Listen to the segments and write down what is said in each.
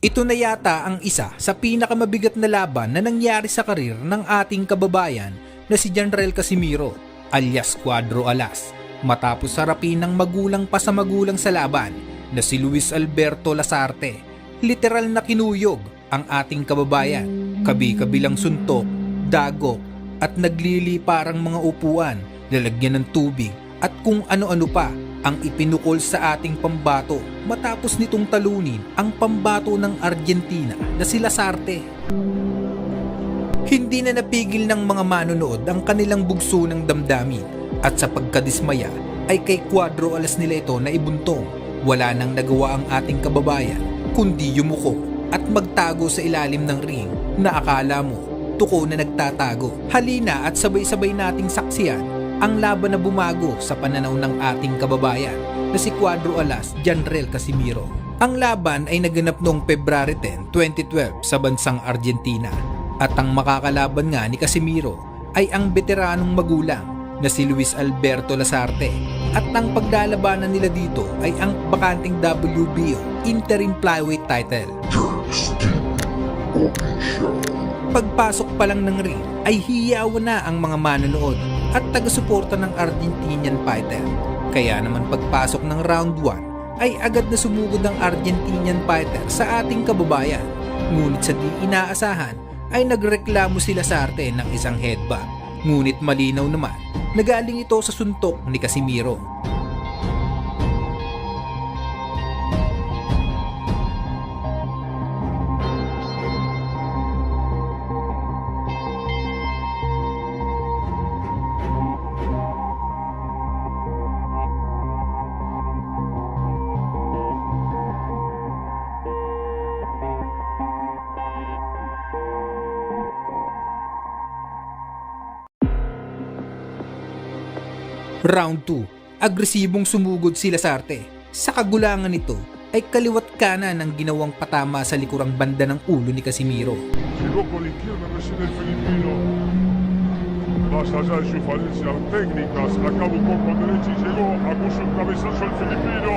Ito na yata ang isa sa pinakamabigat na laban na nangyari sa karir ng ating kababayan na si Janrel Casimiro alias Cuadro Alas matapos harapin ng magulang pa sa magulang sa laban na si Luis Alberto Lasarte. Literal na kinuyog ang ating kababayan, kabi-kabilang suntok, dagok at naglili parang mga upuan, lalagyan ng tubig at kung ano-ano pa ang ipinukol sa ating pambato matapos nitong talunin ang pambato ng Argentina na si Lasarte. Hindi na napigil ng mga manonood ang kanilang bugso ng damdamin at sa pagkadismaya ay kay Cuadro Alas nila ito na ibuntong. Wala nang nagawa ang ating kababayan kundi yumuko at magtago sa ilalim ng ring na akala mo tuko na nagtatago. Halina at sabay-sabay nating saksiyan ang laban na bumago sa pananaw ng ating kababayan na si Cuadro Alas Janrel Casimiro. Ang laban ay naganap noong February 10, 2012 sa bansang Argentina at ang makakalaban nga ni Casimiro ay ang veteranong magulang na si Luis Alberto Lasarte at ang paglalabanan nila dito ay ang bakanting WBO Interim Flyweight title. Pagpasok pa lang ng ring ay hiyawan na ang mga manonood at taga-suporta ng Argentinian fighter. Kaya naman pagpasok ng round 1 ay agad na sumugod ang Argentinian fighter sa ating kababayan. Ngunit sa di inaasahan ay nagreklamo sila sa arte ng isang headbutt. Ngunit malinaw naman na galing ito sa suntok ni Casimiro. Round 2, agresibong sumugod si Lasarte. Sa kagulangan nito ay kaliwat kanan ang ginawang patama sa likurang banda ng ulo ni Casimiro. Llegó con la izquierda recién el filipino. Más allá de sus falencias técnicas, acá buscó con derecha y llegó a puso un cabezazo el filipino.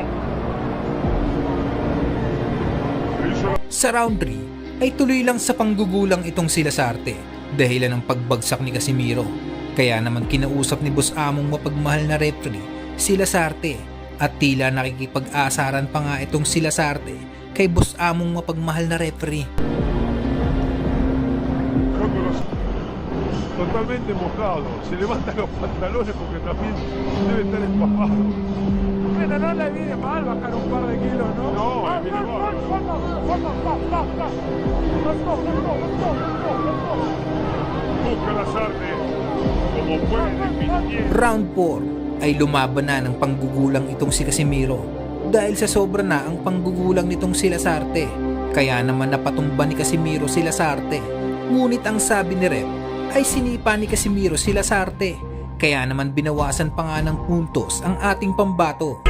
Sa round 3 ay tuloy lang sa panggugulang itong si Lasarte dahilan ng pagbagsak ni Casimiro. Kaya naman kinausap ni Boss Among mapagmahal na referee si Lasarte at tila nakikipag-asaran pa nga itong si Lasarte kay Boss Among mapagmahal na referee. Totalmente mojado, se levanta los pantalones porque también debe estar empapado. Bueno, no le viene mal bajar un par de kilos, ¿no? No, le viene mal. Busca Lasarte. Round 4 ay lumaban na ng panggugulang itong si Casimiro dahil sa sobra na ang panggugulang nitong si Lasarte. Kaya naman napatumba ni Casimiro si Lasarte. Ngunit ang sabi ni Rep ay sinipa ni Casimiro si Lasarte. Kaya naman binawasan pa nga ng puntos ang ating pambato.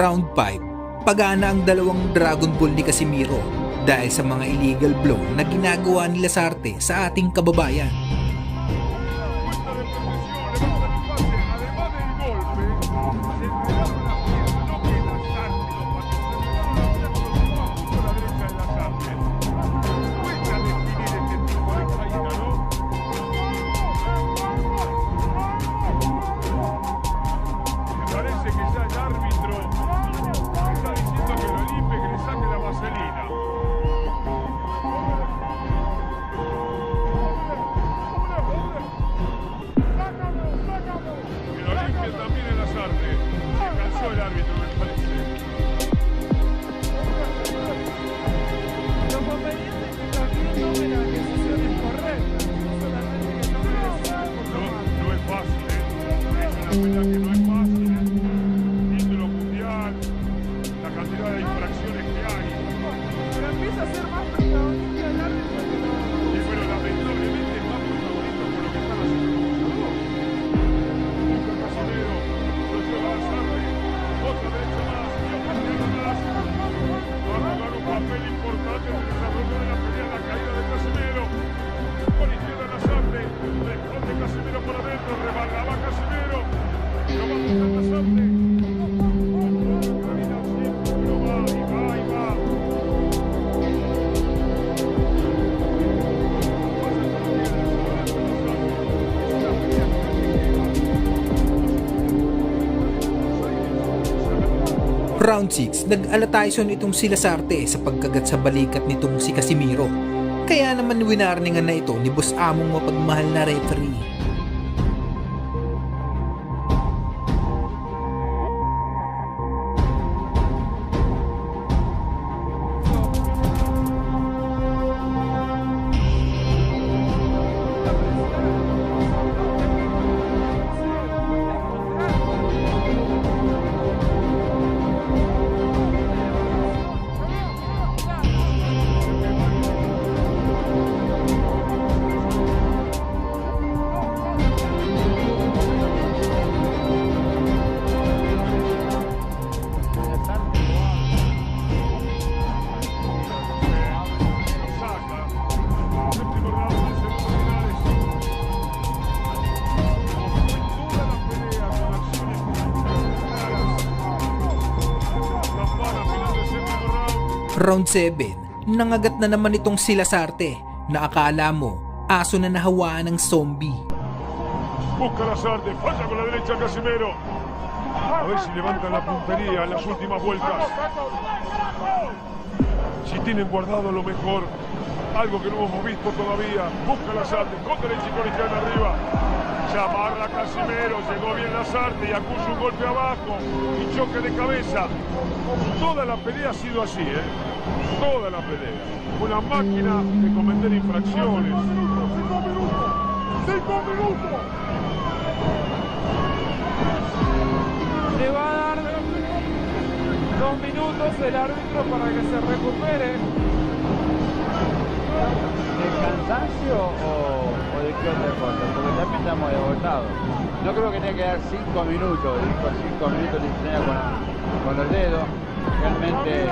Round 5, pagana ang dalawang Dragon Ball ni Casimiro dahil sa mga illegal blow na ginagawa ni Lasarte sa ating kababayan. Round 6, nag-alataison itong si Lasarte sa pagkagat sa balikat nitong si Casimiro. Kaya naman winarningan na ito ni boss among mapagmahal na referee. Round 7, nangagat na naman itong si Lasarte na akala mo aso na nahawaan ng zombie. Busca Lasarte, falla con la derecha Casimiro. A ver si levantan la puntería en las últimas vueltas. Si tienen guardado lo mejor, algo que no hemos visto todavía. Busca Lasarte, con derecha y con izquierda arriba. Se amarra Casimiro, llegó bien Lasarte y acusa un golpe abajo y choque de cabeza. Toda la pelea ha sido así, toda la pelea. Una máquina de cometer infracciones. 5 minutos. Le va a dar 2 minutos el árbitro para que se recupere. ¿De cansancio o de qué otra cosa? Porque también estamos agotados. No creo que tenga que dar 5 minutos. Dijo 5 minutos de entrega con los dedos. Realmente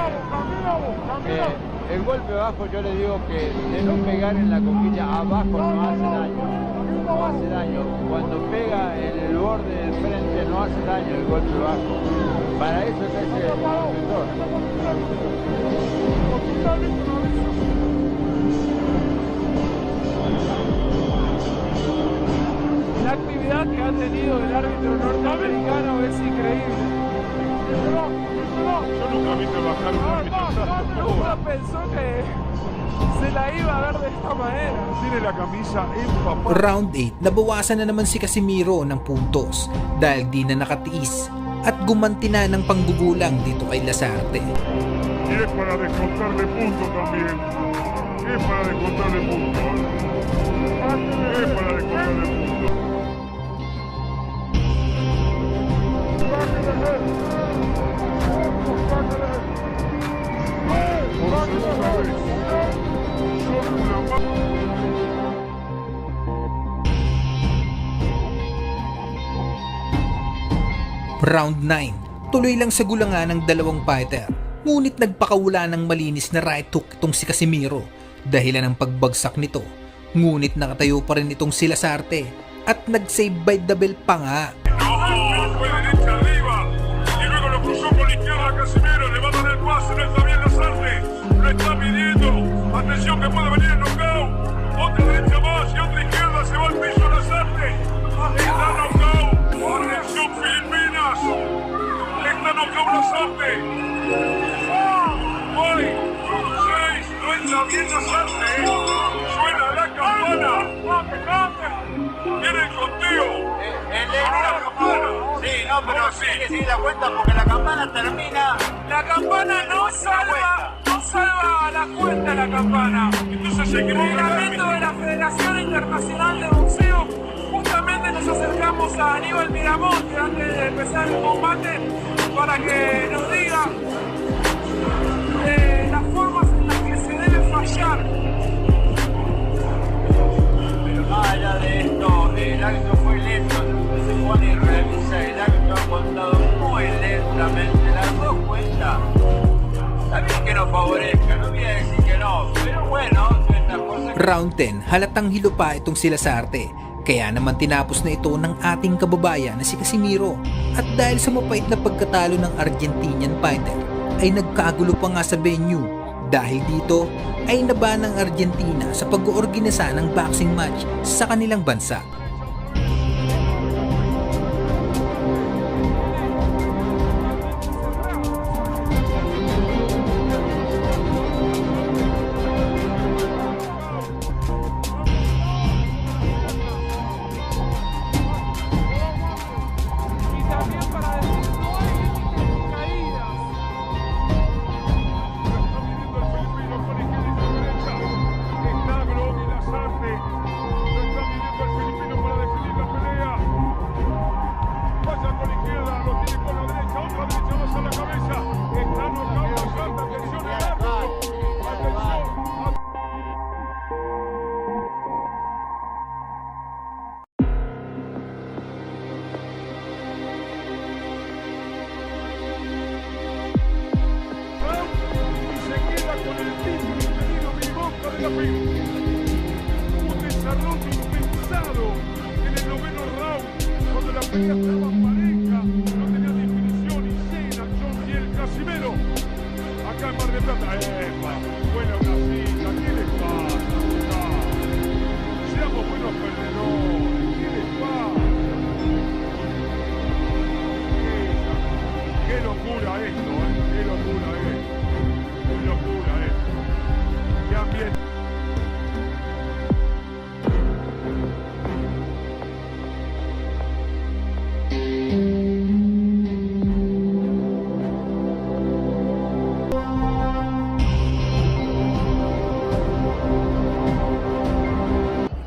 el golpe bajo, yo le digo que de no pegar en la coquilla abajo no hace daño. No hace daño. Cuando pega en el borde del frente no hace daño el golpe bajo. Para eso es ese el profesor. La actividad que ha tenido el árbitro norteamericano es increíble. Yo nunca vi trabajar un árbitro tanto. Nunca pensó que se la iba a ver de esta manera. Tiene la camisa empapada. Round 8, nabawasan na naman si Casimiro ng puntos dahil di na nakatiis at gumanti na ng panggugulang dito kay Lasarte. Y es para descontarle puntos también. Es para descontarle puntos. Es para descontarle puntos. Por segunda vez. Solo una más. Round 9, tuloy lang sa gulangan ng dalawang fighter. Ngunit nagpakawala ng malinis na right hook itong si Casimiro dahilan ng pagbagsak nito. Ngunit nakatayo pa rin itong si Lasarte at nag-save by the bell pa nga. Fue derecha arriba y luego lo cruzó por la izquierda Casimiro, le va a dar el pase, no está bien Lasarte, lo está pidiendo, atención que puede venir el knockout, otra derecha más y otra izquierda, se va al piso Lasarte, está knockout, atención Filipinas, está knockout Lasarte, 6, no entra bien Lasarte, suena la campana, viene el conteo. Sí, no, pero sí que sigue la cuenta porque la campana termina. La campana no salva la cuenta la campana. Entonces se El reglamento de la Federación Internacional de Boxeo, justamente nos acercamos a Aníbal Miramonte antes de empezar el combate para que nos diga las formas en las que se debe fallar. Pero más allá de esto, el árbitro fue lento. Se pone y revisa, el árbitro ha contado muy lentamente las dos cuentas. Está bien que nos favorezca, no voy a decir que no, pero bueno, estas cosas. Round 10, halatang hilo pa itong si Lasarte. Kaya naman tinapos na ito ng ating kababayan na si Casimiro. At dahil sa mapait na pagkatalo ng Argentinian fighter, ay nagkagulo pa nga sa venue. Dahil dito ay naban ng Argentina sa pag-oorganisa ng boxing match sa kanilang bansa. Verstappen. Un desarrollo impensado en el noveno round, cuando la pelea estaba pareja, no tenía definición y Cena, John y el Casimiro. Acá en Mar del Plata, ¡epa! Buena una cita, ¿qué les pasa? Seamos buenos perdedores, ¿qué les pasa? Qué locura esto, qué locura esto. Qué locura esto. Qué ambiente.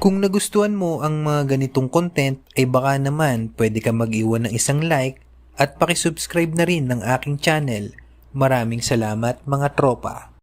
Kung nagustuhan mo ang mga ganitong content ay baka naman pwede ka mag-iwan ng isang like at pakisubscribe na rin ng aking channel. Maraming salamat mga tropa.